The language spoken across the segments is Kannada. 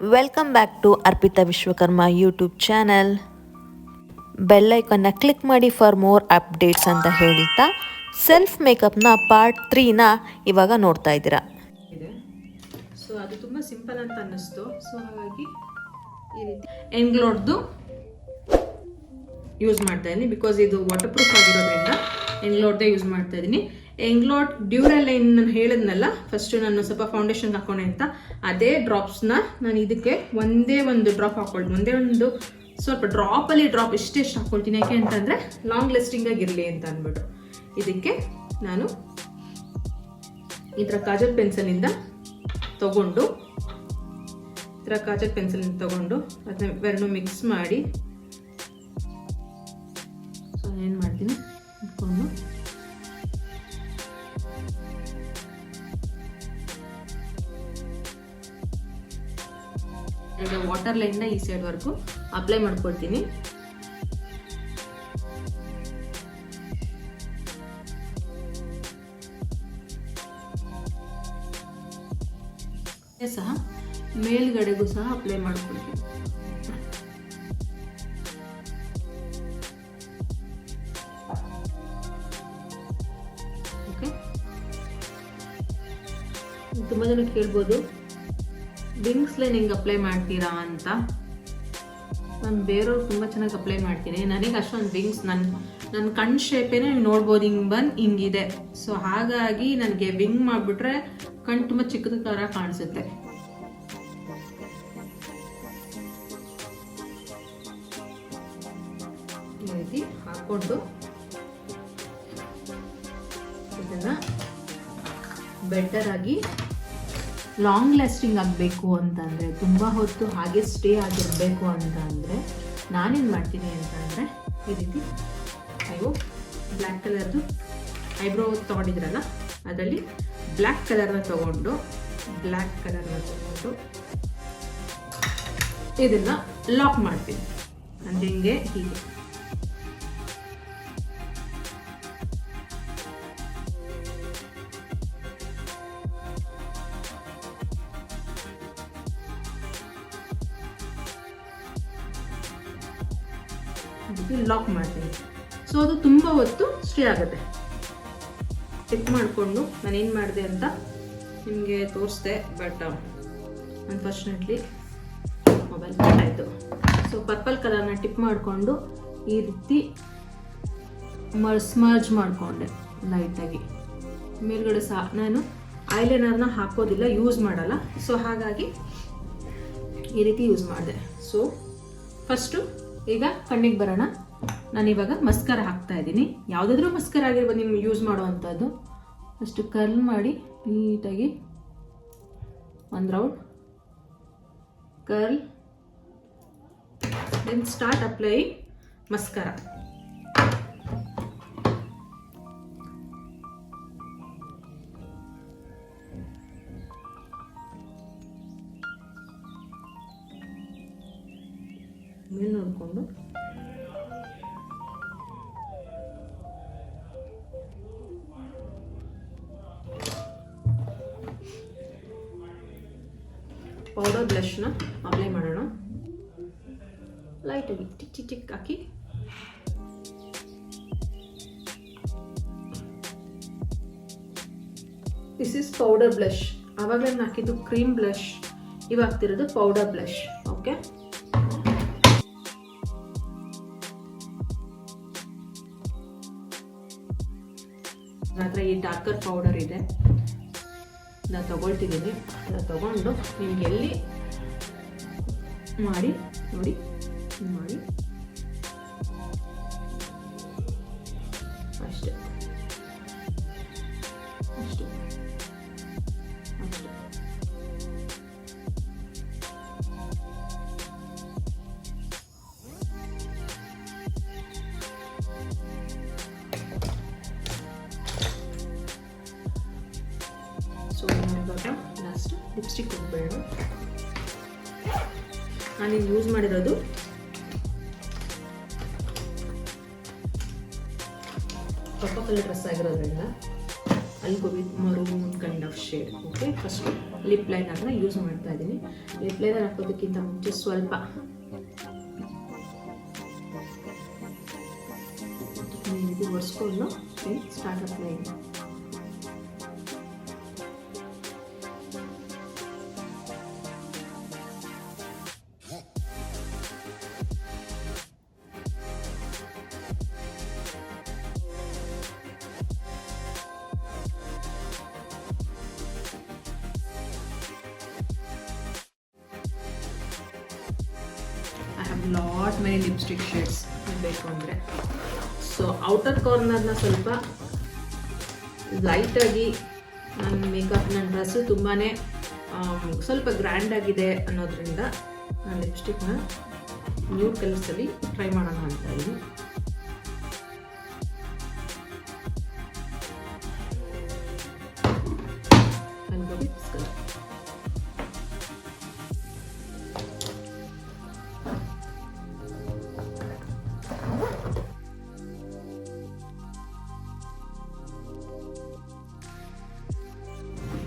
Welcome back to Arpita Vishwakarma YouTube channel. Bell ಐಕನ್ನ ಕ್ಲಿಕ್ ಮಾಡಿ ಫಾರ್ ಮೋರ್ ಅಪ್ಡೇಟ್ಸ್ ಅಂತ ಹೇಳ್ತಾ ಸೆಲ್ಫ್ ಮೇಕಪ್ನ ಪಾರ್ಟ್ 3ನ ಇವಾಗ ನೋಡ್ತಾ ಇದ್ದೀರಾ. ಸೊ ಅದು ತುಂಬ ಸಿಂಪಲ್ ಅಂತ ಅನ್ನಿಸ್ತು. ಸೊ ಹಾಗಾಗಿ ಈ ರೀತಿ ಎಂಗ್ಲೋಡ್ದು ಯೂಸ್ ಮಾಡ್ತಾ ಇದ್ದೀನಿ. ಬಿಕಾಸ್ ಇದು ವಾಟರ್ ಪ್ರೂಫ್ ಆಗಿರೋದ್ರಿಂದ ಎಂಗ್ಲೋಡ್ದೇ ಯೂಸ್ ಮಾಡ್ತಾ ಇದ್ದೀನಿ. ಎಂಗ್ಲೋಡ್ ಡ್ಯೂರಲೈನ್ ನಾನು ಹೇಳಿದ್ನಲ್ಲ ಫಸ್ಟ್ ನಾನು ಸ್ವಲ್ಪ ಫೌಂಡೇಶನ್ ಹಾಕೊಂಡೆ ಅಂತ, ಅದೇ ಡ್ರಾಪ್ಸ್ನ ನಾನು ಇದಕ್ಕೆ ಒಂದೇ ಒಂದು ಡ್ರಾಪ್ ಹಾಕೊಳ್ತೀನಿ. ಒಂದೇ ಒಂದು ಸ್ವಲ್ಪ ಡ್ರಾಪಲ್ಲಿ ಡ್ರಾಪ್ ಇಷ್ಟೆಷ್ಟು ಹಾಕ್ಕೊಳ್ತೀನಿ. ಯಾಕೆ ಅಂತಂದರೆ ಲಾಂಗ್ ಲಾಸ್ಟಿಂಗ್ ಆಗಿರಲಿ ಅಂತ ಅಂದ್ಬಿಟ್ಟು. ಇದಕ್ಕೆ ನಾನು ಈ ಥರ ಕಾಜಲ್ ಪೆನ್ಸಿಲಿಂದ ತಗೊಂಡು ಅದನ್ನ ಇವೆರಡು ಮಿಕ್ಸ್ ಮಾಡಿ ಸೊ ಏನು ಮಾಡ್ತೀನಿ ಇಟ್ಕೊಂಡು ಈಗ ವಾಟರ್ ಲೈನ್ನ ಈ ಸೈಡ್ವರೆಗೂ ಅಪ್ಲೈ ಮಾಡ್ಕೊಳ್ತೀನಿ. ಸಹ ಮೇಲ್ಗಡೆಗೂ ಸಹ ಅಪ್ಲೈ ಮಾಡ್ಕೊಳ್ತೀನಿ. ಓಕೆ, ತುಂಬ ಜನ ಕೇಳ್ಬೋದು ವಿಂಗ್ಸ್ ಲೈನ್ ಹೆಂಗೆ ಅಪ್ಲೈ ಮಾಡ್ತೀರಾ ಅಂತ. ನಾನು ಬೇರೆಯವ್ರು ತುಂಬ ಚೆನ್ನಾಗಿ ಅಪ್ಲೈ ಮಾಡ್ತೀನಿ. ನನಗೆ ಅಷ್ಟೊಂದು ವಿಂಗ್ಸ್ ನನ್ನ ಕಣ್ ಶೇಪೇನೆ ನೀವು ನೋಡ್ಬೋದು, ಹಿಂಗಿದೆ. ಸೊ ಹಾಗಾಗಿ ನನಗೆ ವಿಂಗ್ ಮಾಡಿಬಿಟ್ರೆ ಕಣ್ ತುಂಬ ಚಿಕ್ಕದ ಥರ ಕಾಣಿಸುತ್ತೆ. ಈ ರೀತಿ ಹಾಕ್ಕೊಂಡು ಇದನ್ನು ಬೆಟರ್ ಆಗಿ ಲಾಂಗ್ ಲಾಸ್ಟಿಂಗ್ ಆಗಬೇಕು ಅಂತಂದರೆ, ತುಂಬ ಹೊತ್ತು ಹಾಗೆ ಸ್ಟೇ ಆಗಿರಬೇಕು ಅಂತ ಅಂದರೆ ನಾನೇನು ಮಾಡ್ತೀನಿ ಅಂತಂದರೆ ಈ ರೀತಿ ಬ್ಲ್ಯಾಕ್ ಕಲರ್ದು ಐಬ್ರೋ ತೊಗೊಂಡಿದ್ರಲ್ಲ ಅದರಲ್ಲಿ ಬ್ಲ್ಯಾಕ್ ಕಲರ್ನ ತೊಗೊಂಡು ಇದನ್ನು ಲಾಕ್ ಮಾಡ್ತೀನಿ. ಅಂದರೆ ಹೀಗೆ ಲಾಕ್ ಮಾಡ್ತೀನಿ. ಸೊ ಅದು ತುಂಬ ಹೊತ್ತು ಸ್ಟೇ ಆಗುತ್ತೆ. ಚೆಕ್ ಮಾಡಿಕೊಂಡು ನಾನೇನು ಮಾಡಿದೆ ಅಂತ ನಿಮಗೆ ತೋರಿಸ್ದೆ, ಬಟ್ ಅನ್ಫಾರ್ಚುನೇಟ್ಲಿ ಮೊಬೈಲ್ ಕಟ್ ಆಯಿತು. ಸೊ ಪರ್ಪಲ್ ಕಲರ್ನ ಟಿಪ್ ಮಾಡಿಕೊಂಡು ಈ ರೀತಿ ಸ್ಮರ್ಜ್ ಮಾಡಿಕೊಂಡೆ ಲೈಟಾಗಿ. ಮೇಲ್ಗಡೆ ಸಹ ನಾನು ಐಲೈನರ್ನ ಹಾಕೋದಿಲ್ಲ, ಯೂಸ್ ಮಾಡಲ್ಲ. ಸೊ ಹಾಗಾಗಿ ಈ ರೀತಿ ಯೂಸ್ ಮಾಡಿದೆ. ಸೊ ಫಸ್ಟು ಈಗ ಕಣ್ಣಿಗೆ ಬರೋಣ. ನಾನಿವಾಗ ಮಸ್ಕರ ಹಾಕ್ತಾ ಇದ್ದೀನಿ. ಯಾವುದಾದ್ರೂ ಮಸ್ಕರ ಆಗಿರ್ಬೋದು ನಿಮ್ಗೆ ಯೂಸ್ ಮಾಡುವಂಥದ್ದು. ಅಷ್ಟು ಕರ್ಲ್ ಮಾಡಿ ನೀಟಾಗಿ ಒಂದು round curl, then start apply mascara. ಮೇಲೆ ನೋಡಿಕೊಂಡು ಪೌಡರ್ ಬ್ಲಷ್ನ ಅಪ್ಲೈ ಮಾಡೋಣ. ಲೈಟಾಗಿ ಟಿಕ್ ಹಾಕಿ ದಿಸ್ ಇಸ್ ಪೌಡರ್ ಬ್ಲಷ್. ಆವಾಗಲೇ ನಾನು ಹಾಕಿದ್ದು ಕ್ರೀಮ್ ಬ್ಲಷ್, ಇವಾಗ ಹಾಕ್ತಿರೋದು ಪೌಡರ್ ಬ್ಲಷ್. ಓಕೆ, ನನ್ನ ಹತ್ರ ಈ ಡಾರ್ಕರ್ ಪೌಡರ್ ಇದೆ, ನಾನು ತಗೊಳ್ತಿದ್ದೀನಿ. ಅದನ್ನು ತಗೊಂಡು ನಿಮ್ಗೆ ಎಲ್ಲಿ ಮಾಡಿ ನೋಡಿ ಮಾಡಿ ಅಷ್ಟೇ ಅಷ್ಟೇ ಅಷ್ಟೇ. ಸೊ ಇವಾಗ ಲಾಸ್ಟ್ ಲಿಪ್ಸ್ಟಿಕ್ ಹೋಗ್ಬೇಡ. ನಾನಿಲ್ಲಿ ಯೂಸ್ ಮಾಡಿರೋದು ಪರ್ಪಲ್ ಕಲರ್ ಡ್ರೆಸ್ ಆಗಿರೋದ್ರಿಂದ I'll go with maroon kind of shade. Okay, first lip ಲೈನರ್ನ ಯೂಸ್ ಮಾಡ್ತಾ ಇದ್ದೀನಿ. ಲಿಪ್ ಲೈನರ್ ಹಾಕೋದಕ್ಕಿಂತ ಮುಂಚೆ ಸ್ವಲ್ಪ ಇದು ಒರೆಸ್ಕೊಂಡು ಸ್ಟಾರ್ಟ್ ಅಪ್ಲೈನ್. I have lot many lipstick shades ಬೇಕು ಅಂದರೆ. ಸೊ ಔಟರ್ ಕಾರ್ನರ್ನ ಸ್ವಲ್ಪ ಲೈಟಾಗಿ ನನ್ನ ಮೇಕಪ್, ನನ್ನ ಡ್ರೆಸ್ಸು ತುಂಬಾ ಸ್ವಲ್ಪ ಗ್ರ್ಯಾಂಡ್ ಆಗಿದೆ ಅನ್ನೋದ್ರಿಂದ ನಾನು ಲಿಪ್ಸ್ಟಿಕ್ನ ನ್ಯೂಡ್ ಕಲರ್ಸಲ್ಲಿ ಟ್ರೈ ಮಾಡೋಣ ಅಂತ ಇದ್ದೀನಿ.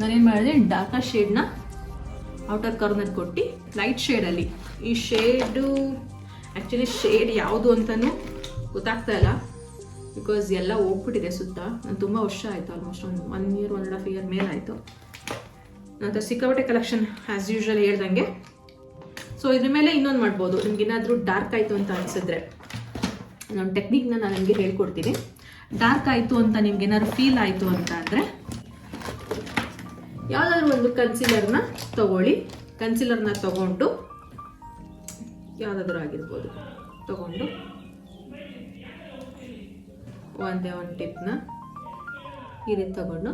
ನಾನೇನು ಮಾಡಿದೆ, ಡಾರ್ಕರ್ ಶೇಡ್ನ ಔಟರ್ ಕಾರ್ನರ್ ಕೊಟ್ಟು ಲೈಟ್ ಶೇಡಲ್ಲಿ, ಈ ಶೇಡು ಆ್ಯಕ್ಚುಲಿ ಶೇಡ್ ಯಾವುದು ಅಂತಲೂ ಗೊತ್ತಾಗ್ತಾ ಇಲ್ಲ, ಬಿಕಾಸ್ ಎಲ್ಲ ಹೋಗ್ಬಿಟ್ಟಿದೆ ಸುತ್ತ. ನಾನು ತುಂಬ ವರ್ಷ ಆಯಿತು, ಆಲ್ಮೋಸ್ಟ್ ಒಂದು 1 year 1.5 year ಮೇಲೆ ಆಯಿತು. ನಂತರ ಸಿಕ್ಕಾಪಟ್ಟೆ ಕಲೆಕ್ಷನ್ ಆ್ಯಸ್ ಯೂಶ್ವಲ್ ಹೇಳ್ದಂಗೆ. ಸೊ ಇದ್ರ ಮೇಲೆ ಇನ್ನೊಂದು ಮಾಡ್ಬೋದು, ನಿಮ್ಗೇನಾದರೂ ಡಾರ್ಕ್ ಆಯಿತು ಅಂತ ಅನಿಸಿದ್ರೆ ನನ್ನ ಟೆಕ್ನಿಕ್ನ ನಾನು ನಿಮಗೆ ಹೇಳ್ಕೊಡ್ತೀನಿ. ಡಾರ್ಕ್ ಆಯಿತು ಅಂತ ನಿಮ್ಗೇನಾದ್ರು ಫೀಲ್ ಆಯಿತು ಅಂತ ಅಂದರೆ ಯಾವುದಾದ್ರೂ ಒಂದು ಕನ್ಸಿಲರ್ನ ತಗೊಳ್ಳಿ. ಕನ್ಸಿಲರ್ನ ತಗೊಂಡು ಯಾವುದಾದ್ರೂ ಆಗಿರ್ಬೋದು ತಗೊಂಡು ಒಂದೇ ಒಂದು ಟಿಪ್ನ ಈ ರೀತಿ ತಗೊಂಡು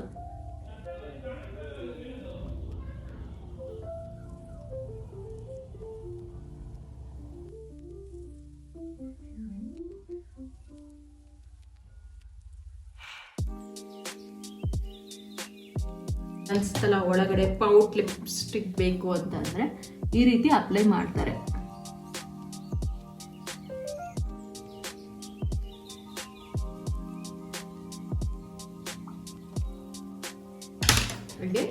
ಅನ್ಸುತ್ತಲ್ಲ ಒಳಗಡೆ ಪೌಟ್ ಲಿಪ್ಸ್ಟಿಕ್ ಬೇಕು ಅಂತಂದ್ರೆ ಈ ರೀತಿ ಅಪ್ಲೈ ಮಾಡ್ತಾರೆ. ಹಾಗೆ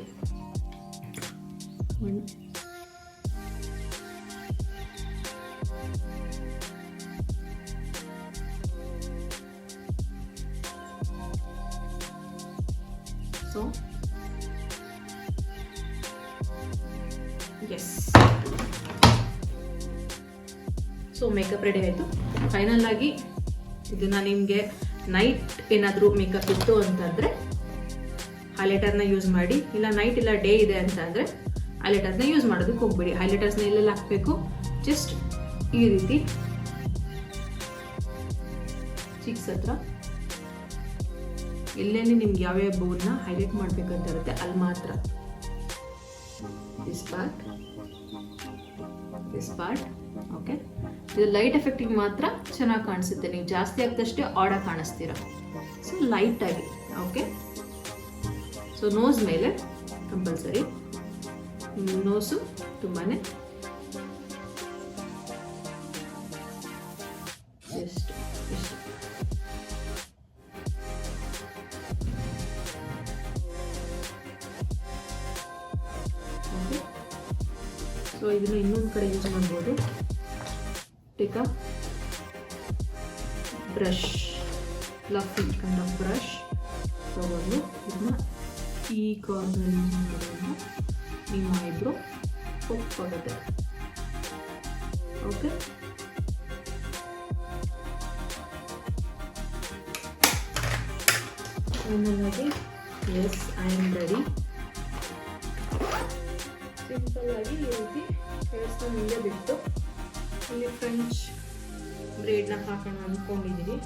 so yes, so makeup ready ಆಯಿತು. ಫೈನಲ್ ಆಗಿ ಇದನ್ನ ನಿಮಗೆ ನೈಟ್ ಏನಾದರೂ ಮೇಕಪ್ ಇತ್ತು ಅಂತಂದರೆ ಹೈಲೈಟರ್ನ ಯೂಸ್ ಮಾಡಿ, ಇಲ್ಲ ನೈಟ್ ಇಲ್ಲ ಡೇ ಇದೆ ಅಂತ ಅಂದರೆ ಹೈಲೈಟರ್ನ ಯೂಸ್ ಮಾಡೋದಕ್ಕೆ ಹೋಗ್ಬೇಡಿ. ಹೈಲೈಟರ್ಸ್ನ ಎಲ್ಲೆಲ್ಲ ಹಾಕಬೇಕು, ಜಸ್ಟ್ ಈ ರೀತಿ ಚಿಕ್ಸ್ ಹತ್ರ ಎಲ್ಲೆಲ್ಲಿ ನಿಮ್ಗೆ ಯಾವ್ಯಾವ ಬೋನ್ನ ಹೈಲೈಟ್ ಮಾಡಬೇಕಂತ ಇರುತ್ತೆ ಅಲ್ಲಿ ಮಾತ್ರ. This part okay. ಇದು ಲೈಟ್ ಎಫೆಕ್ಟಿಗೆ ಮಾತ್ರ ಚೆನ್ನಾಗಿ ಕಾಣಿಸುತ್ತೆ, ನೀವು ಜಾಸ್ತಿ ಆಗ್ತಷ್ಟೇ ಆಡಾಗಿ ಕಾಣಿಸ್ತೀರ. ಸೊ ಲೈಟಾಗಿ ಓಕೆ. ಸೊ ನೋಸ್ ಮೇಲೆ ಕಂಪಲ್ಸರಿ, ನೋಸು ತುಂಬಾ ಎಷ್ಟು ಓಕೆ. ಸೊ ಇದನ್ನು ಇನ್ನೊಂದು ಕಡೆ ಯೂಸ್ ಮಾಡ್ಬೋದು. Take a brush, fluffy kind of brush ತಗೊಂಡು ಇದನ್ನ ಈ ಕಾರ್ನರ್ ಯೂಸ್ ಮಾಡೋದ್ರಿಂದ ನಿಮ್ಮ ಐಬ್ರೋ ಆಗುತ್ತೆ. ಓಕೆ, ಫೈನಲ್ ಆಗಿ yes I am ready. Simple ಆಗಿ ಈ ರೀತಿ ಹೇರ್ಸ್ನ ಮುಂದೆ ಬಿಟ್ಟು ಇಲ್ಲಿ ಫ್ರೆಂಚ್ ಬ್ರೇಡ್ನ ಹಾಕೋಣ ಅಂದ್ಕೊಂಡಿದ್ದೀನಿ.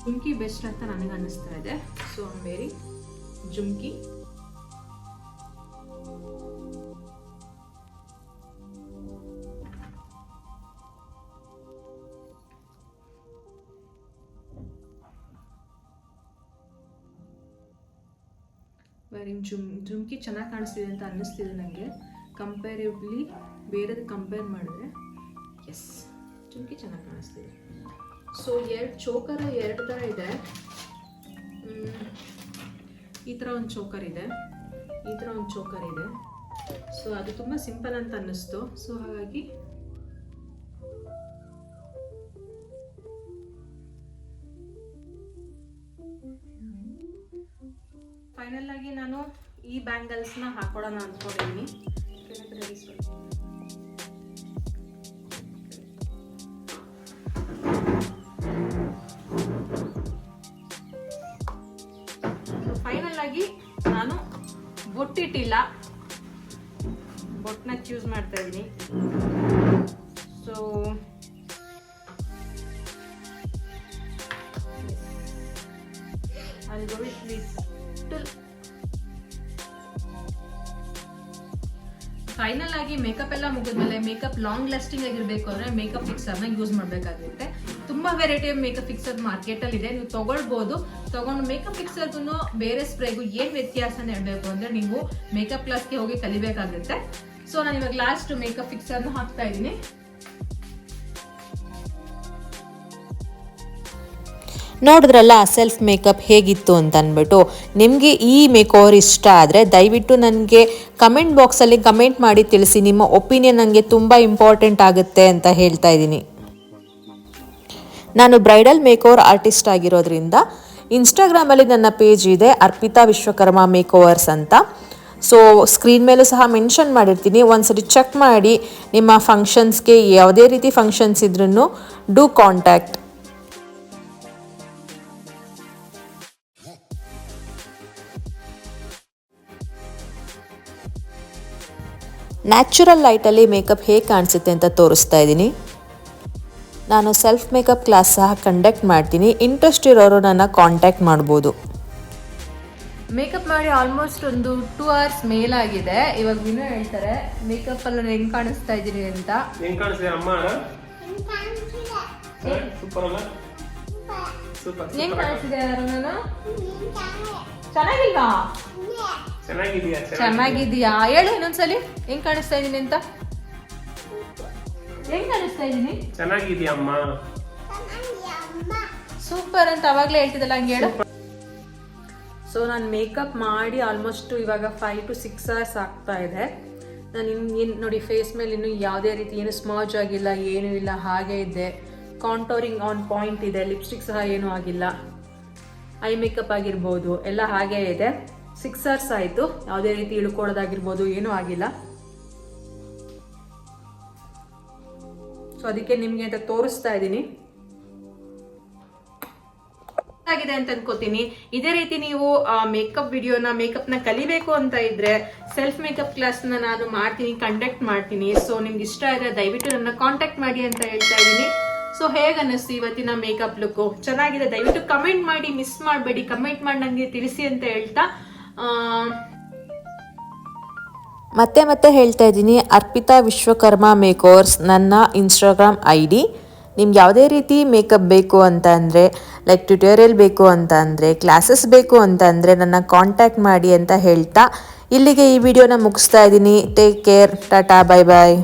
ಜುಮ್ಕಿ ಬೆಸ್ಟ್ ಅಂತ ನನಗೆ ಅನ್ನಿಸ್ತಾ ಇದೆ. So I am wearing jhumki. Comparing jhumki ಚೆನ್ನಾಗಿ ಕಾಣಿಸ್ತಿದೆ ಅಂತ ಅನ್ನಿಸ್ತಿದೆ ನನಗೆ. ಕಂಪೇರಿವ್ಲಿ ಬೇರೆದು ಕಂಪೇರ್ ಮಾಡಿದ್ರೆ ಎಸ್ ಜುಮ್ಕಿ ಚೆನ್ನಾಗಿ ಕಾಣಿಸ್ತಿದೆ. ಸೊ ಚೋಕರ್ ಎರಡು ಥರ ಇದೆ. ಈ ಥರ ಒಂದು ಚೋಕರ್ ಇದೆ, ಈ ಥರ ಒಂದು ಚೋಕರ್ ಇದೆ. ಸೊ ಅದು ತುಂಬ ಸಿಂಪಲ್ ಅಂತ ಅನ್ನಿಸ್ತು. ಸೊ ಹಾಗಾಗಿ ಫೈನಲ್ ಆಗಿ ನಾನು ಈ ಬ್ಯಾಂಗಲ್ಸ್ನ ಹಾಕೊಳ್ಳೋಣ ಅಂದ್ಕೊಂಡಿದ್ದೀನಿ. ಫೈನಲ್ ಆಗಿ ನಾನು ಬೊಟ್ಟಿಟ್ಟಿಲ್ಲ, ಬೊಟ್ಟನ್ನ ಚೂಸ್ ಮಾಡ್ತಾ ಇದ್ದೀನಿ. So I'll go with little. Final ಆಗಿ ಮೇಕಪ್ ಎಲ್ಲ ಮುಗಿದ್ಮೇಲೆ ಮೇಕಪ್ ಲಾಂಗ್ ಲಾಸ್ಟಿಂಗ್ ಆಗಿರಬೇಕು ಅಂದರೆ ಮೇಕಪ್ ಫಿಕ್ಸರ್ನ ಯೂಸ್ ಮಾಡಬೇಕಾಗುತ್ತೆ. ತುಂಬ ವೆರೈಟಿ ಆಫ್ ಮೇಕಪ್ ಫಿಕ್ಸರ್ ಮಾರ್ಕೆಟಲ್ಲಿ ಇದೆ, ನೀವು ತೊಗೊಳ್ಬೋದು. ತೊಗೊಂಡು ಮೇಕಪ್ ಫಿಕ್ಸರ್ಗೂ ಬೇರೆ ಸ್ಪ್ರೇಗೂ ಏನು ವ್ಯತ್ಯಾಸನ ಹೇಳಬೇಕು ಅಂದರೆ ನೀವು ಮೇಕಪ್ ಕ್ಲಾಸ್ಗೆ ಹೋಗಿ ಕಲಿಬೇಕಾಗುತ್ತೆ. ಸೊ ನಾನು ಇವಾಗ ಲಾಸ್ಟ್ ಮೇಕಪ್ ಫಿಕ್ಸರ್ನ ಹಾಕ್ತಾ ಇದ್ದೀನಿ. ನೋಡಿದ್ರಲ್ಲ ಸೆಲ್ಫ್ ಮೇಕಪ್ ಹೇಗಿತ್ತು ಅಂತ ಅಂದ್ಬಿಟ್ಟು. ನಿಮಗೆ ಈ ಮೇಕ್ ಓವರ್ ಇಷ್ಟ ಆದರೆ ದಯವಿಟ್ಟು ನನಗೆ ಕಮೆಂಟ್ ಬಾಕ್ಸಲ್ಲಿ ಕಮೆಂಟ್ ಮಾಡಿ ತಿಳಿಸಿ. ನಿಮ್ಮ ಒಪಿನಿಯನ್ ನನಗೆ ತುಂಬ ಇಂಪಾರ್ಟೆಂಟ್ ಆಗುತ್ತೆ ಅಂತ ಹೇಳ್ತಾ ಇದ್ದೀನಿ. ನಾನು ಬ್ರೈಡಲ್ ಮೇಕ್ ಓವರ್ ಆರ್ಟಿಸ್ಟ್ ಆಗಿರೋದ್ರಿಂದ ಇನ್ಸ್ಟಾಗ್ರಾಮಲ್ಲಿ ನನ್ನ ಪೇಜ್ ಇದೆ, ಅರ್ಪಿತಾ ವಿಶ್ವಕರ್ಮ ಮೇಕ್ ಓವರ್ಸ್ ಅಂತ. ಸೊ ಸ್ಕ್ರೀನ್ ಮೇಲೂ ಸಹ ಮೆನ್ಷನ್ ಮಾಡಿರ್ತೀನಿ, ಒಂದ್ಸರಿ ಚೆಕ್ ಮಾಡಿ. ನಿಮ್ಮ ಫಂಕ್ಷನ್ಸ್ಗೆ ಯಾವುದೇ ರೀತಿ ಫಂಕ್ಷನ್ಸ್ ಇದ್ರೂ ಡೂ ಕಾಂಟ್ಯಾಕ್ಟ್. ನ್ಯಾಚುರಲ್ ಲೈಟಲ್ಲಿ ಮೇಕಪ್ ಹೇಗೆ ಕಾಣಿಸುತ್ತೆ ಅಂತ ತೋರಿಸ್ತಾ ಇದ್ದೀನಿ. ನಾನು ಸೆಲ್ಫ್ ಮೇಕಪ್ ಕ್ಲಾಸ್ ಸಹ ಕಂಡಕ್ಟ್ ಮಾಡ್ತೀನಿ, ಇಂಟ್ರೆಸ್ಟ್ ಇರೋರು ನನ್ನ ಕಾಂಟ್ಯಾಕ್ಟ್ ಮಾಡ್ಬೋದು. ಮೇಕಪ್ ಮಾಡಿ ಆಲ್ಮೋಸ್ಟ್ ಒಂದು 2 hours ಮೇಲಾಗಿದೆ. ಇವಾಗ ವಿನೋ ಹೇಳ್ತಾರೆ ಮೇಕಪ್ ಅಲ್ಲಿ ಹೆಂಗ್ ಕಾಣಿಸ್ತಾ ಇದ್ದೀನಿ ಅಂತ. ಹೆಂಗ್ ಕಾಣಿಸ್ತಿದೆ ಅಮ್ಮ? ಸೂಪರ್ ಅಲ್ಲ? ಸೂಪರ್. ಹೆಂಗ್ ಕಾಣಿಸ್ತಿದೆ ನಾನು? ಚೆನ್ನಾಗಿಲ್ವಾ? ಚೆನ್ನಾಗಿದೀಯಾ? ಹೇಳು ಇನ್ನೊಂದ್ಸಲಿ ಹೆಂಗ್ ಕಾಣಿಸ್ತಾ ಇದೀನಿ ಅಂತ. ಹೆಂಗ್ ಕಾಣಿಸ್ತಾ ಇದೀನಿ? ಚೆನ್ನಾಗಿದೀಯಾ ಅಮ್ಮ? ಸೂಪರ್ ಅಂತ ಅವಾಗ್ಲೇ ಹೇಳ್ತಿದ್ದಲ್ಲ, ಹಂಗೆ ಹೇಳು. ಸೊ ನಾನು ಮೇಕಪ್ ಮಾಡಿ ಆಲ್ಮೋಸ್ಟ್ ಇವಾಗ 5 to 6 hours ಆಗ್ತಾ ಇದೆ. ನಾನು ಏನು ನೋಡಿ, ಫೇಸ್ ಮೇಲೆ ಇನ್ನೂ ಯಾವುದೇ ರೀತಿ ಏನು ಸ್ಮರ್ಜ್ ಆಗಿಲ್ಲ, ಏನೂ ಇಲ್ಲ, ಹಾಗೆ ಇದೆ. ಕಾಂಟೋರಿಂಗ್ ಆನ್ ಪಾಯಿಂಟ್ ಇದೆ, ಲಿಪ್ಸ್ಟಿಕ್ ಸಹ ಏನೂ ಆಗಿಲ್ಲ, ಐ ಮೇಕಪ್ ಆಗಿರ್ಬೋದು ಎಲ್ಲ ಹಾಗೇ ಇದೆ. 6 hours ಆಯಿತು, ಯಾವುದೇ ರೀತಿ ಇಳ್ಕೊಳ್ಳೋದಾಗಿರ್ಬೋದು ಏನೂ ಆಗಿಲ್ಲ. ಸೊ ಅದಕ್ಕೆ ನಿಮಗೆ ಅಂತ ತೋರಿಸ್ತಾ ಇದ್ದೀನಿ. ಆಗಿದೆ ಅಂತ ಅನ್ಕೋತೀನಿ. ಇದೇ ರೀತಿ ನೀವು ಮೇಕಪ್ ವಿಡಿಯೋನ ಮೇಕಪ್ನ ಕಲಿಬೇಕು ಅಂತ ಇದ್ರೆ ಸೆಲ್ಫ್ ಮೇಕಪ್ ಕ್ಲಾಸ್ನ ನಾನು ಮಾಡ್ತೀನಿ, ಕಂಡಕ್ಟ್ ಮಾಡ್ತೀನಿ. ಸೊ ನಿಮ್ಗೆ ಇಷ್ಟ ಇದ್ರೆ ದಯವಿಟ್ಟು ನನ್ನ ಕಾಂಟ್ಯಾಕ್ಟ್ ಮಾಡಿ ಅಂತ ಹೇಳ್ತಾ ಇದ್ದೀನಿ. ಸೊ ಹೇಗೆ ಅನ್ನಿಸ್ತು ಇವತ್ತಿನ ಮೇಕಪ್ ಲುಕ್ಕು? ಚೆನ್ನಾಗಿದೆ, ದಯವಿಟ್ಟು ಕಮೆಂಟ್ ಮಾಡಿ, ಮಿಸ್ ಮಾಡಬೇಡಿ, ಕಮೆಂಟ್ ಮಾಡಿ ನನಗೆ ತಿಳಿಸಿ ಅಂತ ಹೇಳ್ತಾ ಮತ್ತೆ ಹೇಳ್ತಾ ಇದ್ದೀನಿ, ಅರ್ಪಿತಾ ವಿಶ್ವಕರ್ಮ ಮೇಕ್ ಓವರ್ಸ್ ನನ್ನ ಇನ್ಸ್ಟಾಗ್ರಾಮ್ ID. ನಿಮ್ಗೆ ಯಾವುದೇ ರೀತಿ ಮೇಕಪ್ ಬೇಕು ಅಂತ ಅಂದರೆ, ಲೈಕ್ ಟ್ಯುಟೋರಿಯಲ್ ಬೇಕು ಅಂತ ಅಂದರೆ, ಕ್ಲಾಸಸ್ ಬೇಕು ಅಂತ ಅಂದರೆ ನನ್ನ ಕಾಂಟ್ಯಾಕ್ಟ್ ಮಾಡಿ ಅಂತ ಹೇಳ್ತಾ ಇಲ್ಲಿಗೆ ಈ ವಿಡಿಯೋನ ಮುಗಿಸ್ತಾ ಇದ್ದೀನಿ. ಟೇಕ್ ಕೇರ್, ಟಾಟಾ, ಬೈ ಬಾಯ್.